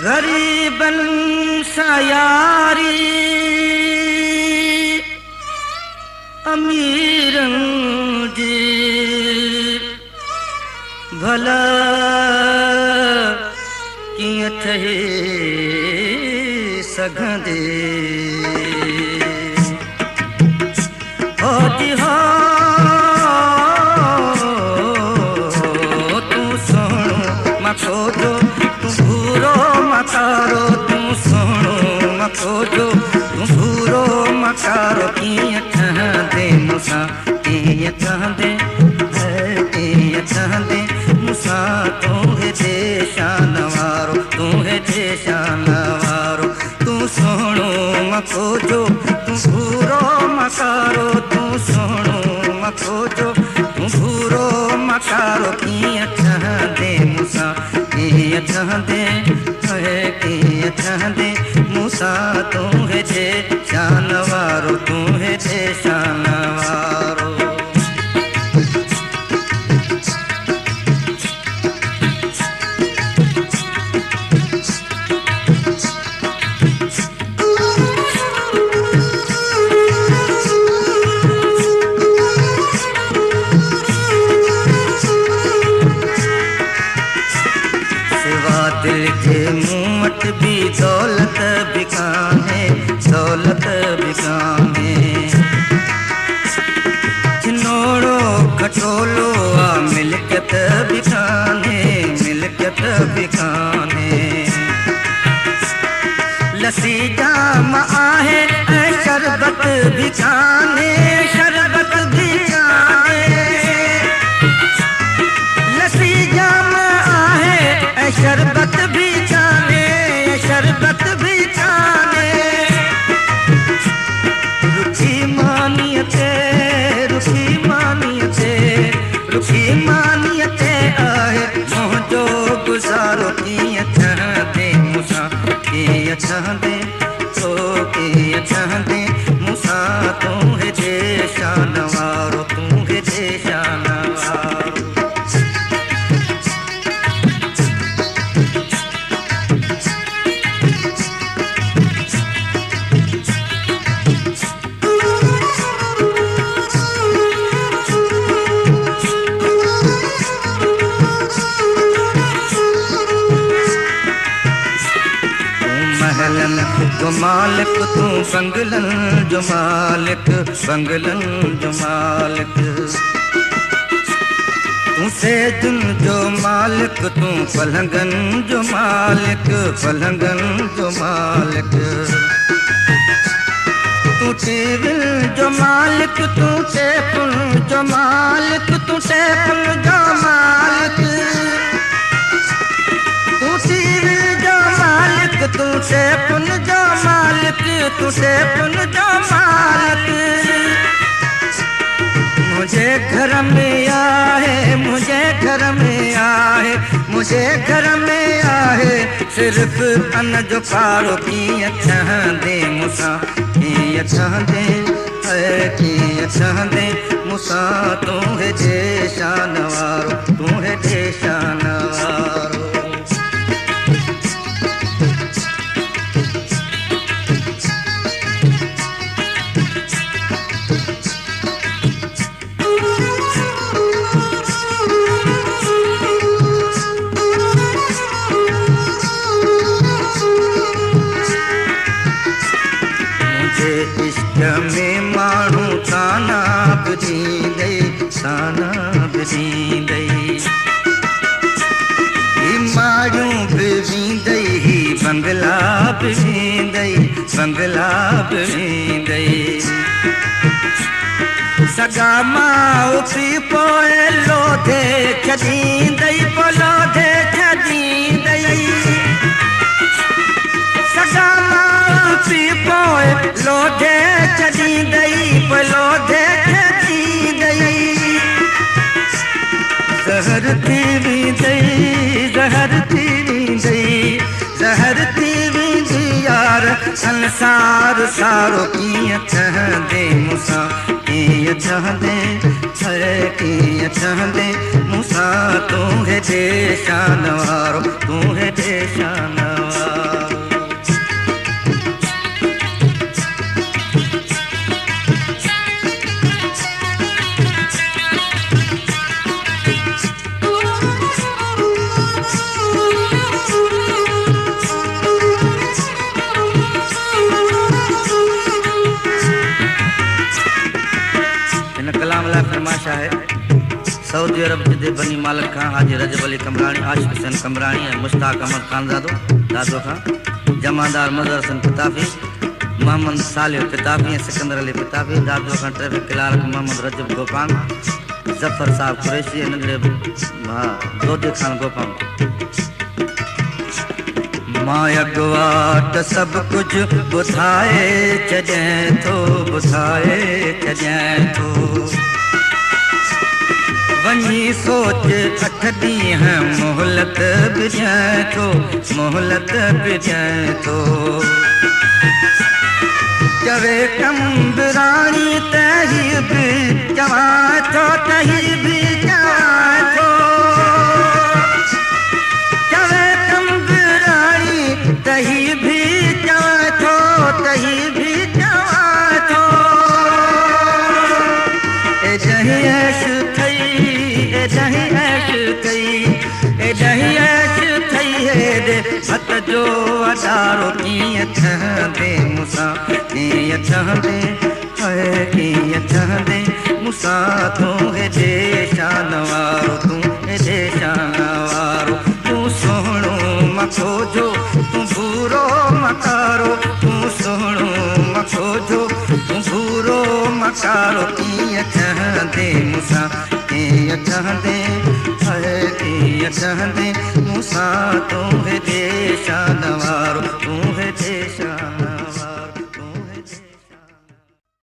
गरीबन सां यारी अमीरन जी भला कीअं ठही सघंदे हो जी हो तूं सुहिणो मखोजो तूं भूरो मकारो तूं सुहिणो मखोजो तूं भूरो मकारो कीअं ठहंदे मूंसां कीअं ठहंदे कीअं ठहंदे मूंसां तूं हेॾे शान वारो तूं हेॾे शान वारो तूं सुहिणो मखोजो तूं भूरो मकारो तूं सुहिणो मखोजो तूं भूरो मकारो कीअं ठहंदे मूंसां कीअं ठहंदे कीअं ठहंदे मूंसां तूं हेॾे शान वारो तूं हेॾे शान वारो दिल के मुँह वट भी दौलत भी कान्हे दौलत भी कान्हे चिनोड़ो खटोलो आ मिल्कियत भी कान्हे मिल्कियत भी कान्हे लस्सी जाम आहे ऐं शरबत भी कान्हे शरबत भी कान्हे लस्सी जाम आहे ऐं शरबत भी कान्हे शरबत भी कान्हे रुखी मानीअ ते रुखी मानीअ ते रुखी मानीअ ते आहे मुंहिंजो गुज़ारो कीअं ठहंदे मूंसां कीअं ठहंदे तो कीअं ठहंदे मूंसां तूं हेॾे शान वारो तूं हेॾे शान वारो महलन जो मालिक तूं बंगलन जो मालिक बंगलन जो मालिक तूं सेजन जो मालिक तूं पलंगन जो मालिक पलंगन जो मालिक तूं टीविन जो मालिक तूं टेपुन जो मालिक तूं टेपुन जो मालिक तूं टीविन जो मालिक तूं टेपुन जो मालिक तूं टेपुन जो मालिक मुझे घर में आहे मुझे घर में आहे मुझे घर में आहे सिर्फ़ अन जो पारो कीअं ठहंदे मूंसां कीअं ठहंदे कीअं ठहंदे मूंसां तूं हेॾे शान वारो तूं हेॾे शान वारो इश्क में माण्हू ताना बि ॾींदई ताना बि ॾींदई ही माड़ियूं बि वींदई ही बंगला बि वींदई बंगला बि वींदई सगा माउ पीउ पोइ लोधे छॾींदई पोइ लोधे छॾींदई सगा माउ पीउ पोइ लोधे छॾींदई पोइ लोधे छॾींदई ज़हर थी वेंदई ज़हर थी वेंदई ज़हर थी वेंदी यार संसार सारो कीअं ठहंदे मूंसां कीअं ठहंदे कीअं ठहंदे मूंसां तूं हेॾे शान वारो, तूं हेॾे शान वारो। इन कलाम लाइ फरमाइश आहे सऊदी अरब जे बनी मालिक खां हाजी रजब अली कमराणी, आशिक हुसैन कमराणी ऐं मुश्ताक अहमद खानज़ादो दादो खां, जमादार मज़हर हसन पिताफ़ी, मोहम्मद सालिह पिताफ़ी ऐं सिकंदर अली पिताफ़ी, दादो खां ट्रैफिक क्लार्क मोहम्मद रजब गोपान, ज़फ़र साहब कुरैशी ऐं नंढड़े दोदे खान गोपान। मां अॻुवाट सभु कुझु ॿुधाए छॾियां थो, ॿुधाए छॾियां थो, वञी सोच 8 ॾींहं मोहलत बि ॾियां थो, मोहलत बि ॾियां थो। चवे कंबराणी त हीअ बि चवां थो, त हीअ बि चवां थो, चवे कंबराणी त हीअ बि चवां थो, त हीअ बि चवां थो। ए जहीं ऐश थई, ए जहीं ऐश थई, ए जहीं ऐश थई हेॾे हथ जो अदारो कीअं ठहंदे मूंसां, कीअं ठहंदे, हाय कीअं ठहंदे मूंसां, तूं हेॾे शान वारो, तूं हेॾे शान वारो, तूं सोहणो मखो जो, तूं भूरो मकारो, तूं सोहणो मखो जो, तूं भूरो मकारो, कीअं ठहंदे मूंसां, कीअं ठहंदे, हाय कीअं ठहंदे मूंसां, तूं हेॾे